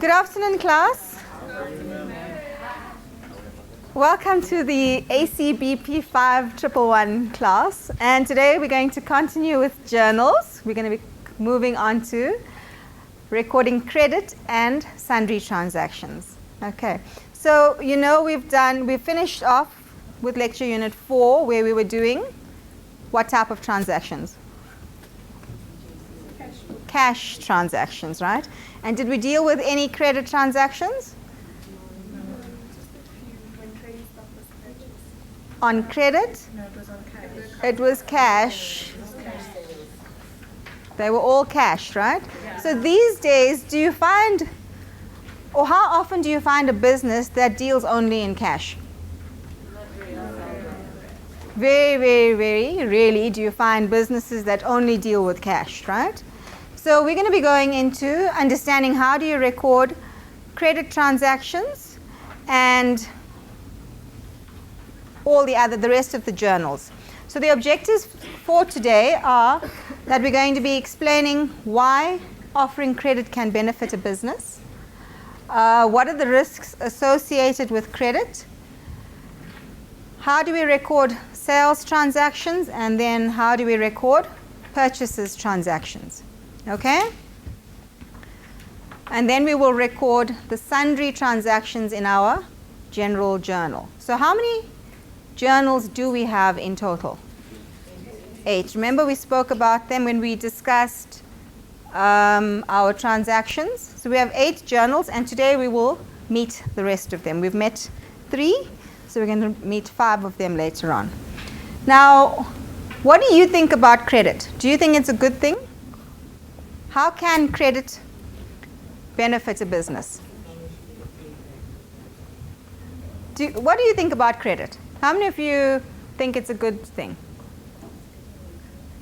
Good afternoon, class. Welcome to the ACBP 5111 class. And today we're going to continue with journals. We're going to be moving on to recording credit and sundry transactions. Okay. So, you know, we've finished off with lecture unit 4 where we were doing what type of transactions? Cash transactions, right? And did we deal with any credit transactions? On credit? No, it was on cash. It was cash. They were all cash, right? Yeah. So these days, do you find, or how often do you find a business that deals only in cash? Very, very, very rarely do you find businesses that only deal with cash, right? So we're going to be going into understanding how do you record credit transactions and all the rest of the journals. So the objectives for today are that we're going to be explaining why offering credit can benefit a business, what are the risks associated with credit, how do we record sales transactions, and then how do we record purchases transactions. Okay? And then we will record the sundry transactions in our general journal. So how many journals do we have in total? 8. Remember we spoke about them when we discussed our transactions. So we have 8 journals, and today we will meet the rest of them. We've met 3, so we're going to meet 5 of them later on. Now, what do you think about credit? Do you think it's a good thing? How can credit benefit a business? What do you think about credit? How many of you think it's a good thing?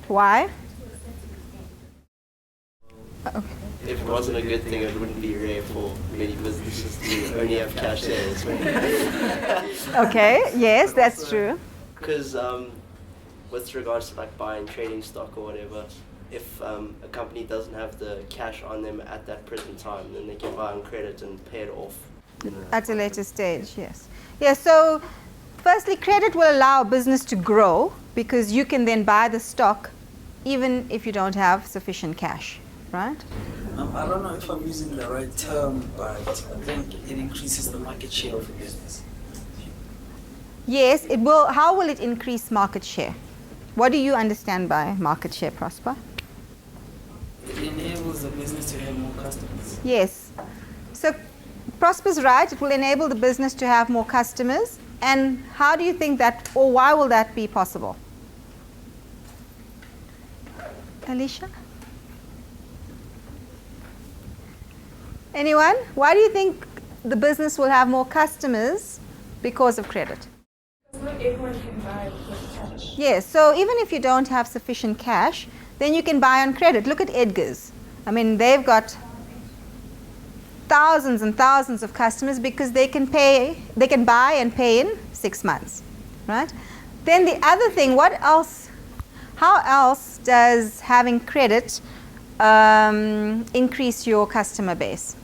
Why? Okay. If it wasn't a good thing, it wouldn't be rare for many businesses to only have cash sales. Okay, yes, that's true. Because with regards to like buying trading stock or whatever, if a company doesn't have the cash on them at that present time, then they can buy on credit and pay it off. At a later stage, yes. Yeah, so firstly, credit will allow a business to grow because you can then buy the stock even if you don't have sufficient cash, right? I don't know if I'm using the right term, but I think it increases the market share of a business. Yes, it will. How will it increase market share? What do you understand by market share, Prosper? It enables the business to have more customers. Yes. So Prosper's right. It will enable the business to have more customers. And how do you think that, or why will that be possible? Alicia? Anyone? Why do you think the business will have more customers because of credit? Not everyone can buy with cash. Yes, so even if you don't have sufficient cash, then you can buy on credit. Look at Edgar's. I mean, they've got thousands and thousands of customers because they can buy and pay in 6 months, right? Then the other thing, how else does having credit increase your customer base?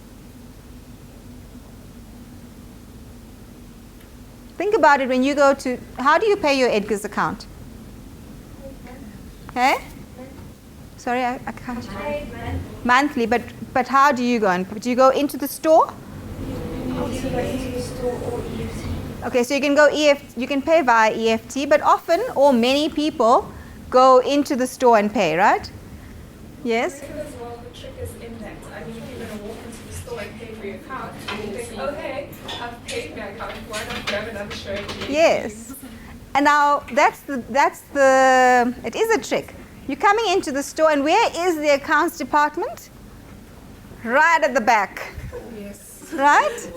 Think about it when you go to, how do you pay your Edgar's account? Okay? Sorry, I can't. Monthly, but how do you go? Do you go into the store? Okay, so you can go EFT, you can pay via EFT, but often, or many people, go into the store and pay, right? Yes? As well, the trick is index. I mean, if you're going to walk into the store and pay for your account, you think, oh hey, I've paid my account, why not grab another shirt? Yes. And now it is a trick. You're coming into the store, and where is the accounts department? Right at the back. Yes. Right?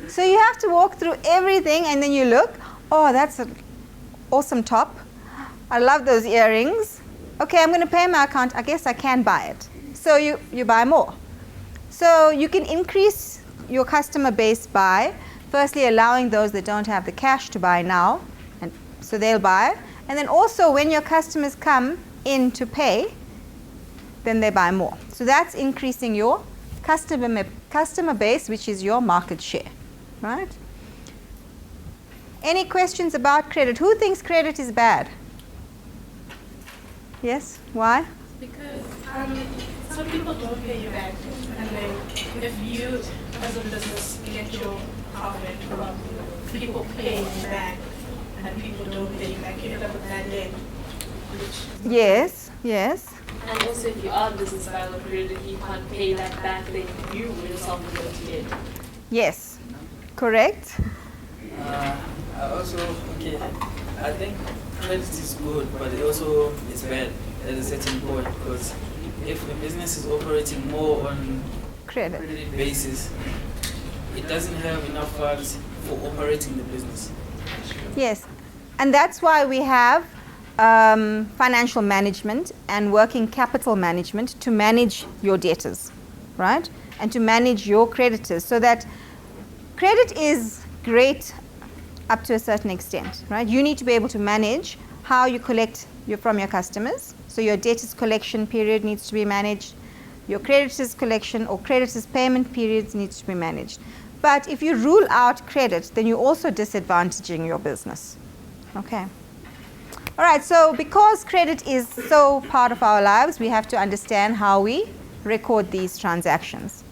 So you have to walk through everything, and then you look, oh, that's an awesome top. I love those earrings. Okay, I'm going to pay my account. I guess I can buy it. So you buy more. So you can increase your customer base by firstly allowing those that don't have the cash to buy now, and so they'll buy. And then also when your customers come in to pay, then they buy more. So that's increasing your customer base, which is your market share, right? Any questions about credit? Who thinks credit is bad? Yes? Why? Because some people don't pay you back, and then if you, as a business, get your profit from people paying you back, and people don't pay you back, you end up with that debt. Yes, yes. And also, if you are a business file of credit, if you can't pay that back, then you yourself will go to debt. Yes, correct. Also, okay, I think credit is good, but it also is bad at a certain point, because if a business is operating more on Credit. credit basis, it doesn't have enough funds for operating the business. Yes, and that's why we have financial management and working capital management to manage your debtors, right? And to manage your creditors, so that credit is great up to a certain extent, right? You need to be able to manage how you collect from your customers. So your debtors collection period needs to be managed. Your creditors collection or creditors payment periods needs to be managed. But if you rule out credit, then you're also disadvantaging your business. Okay. All right, so because credit is so part of our lives, we have to understand how we record these transactions.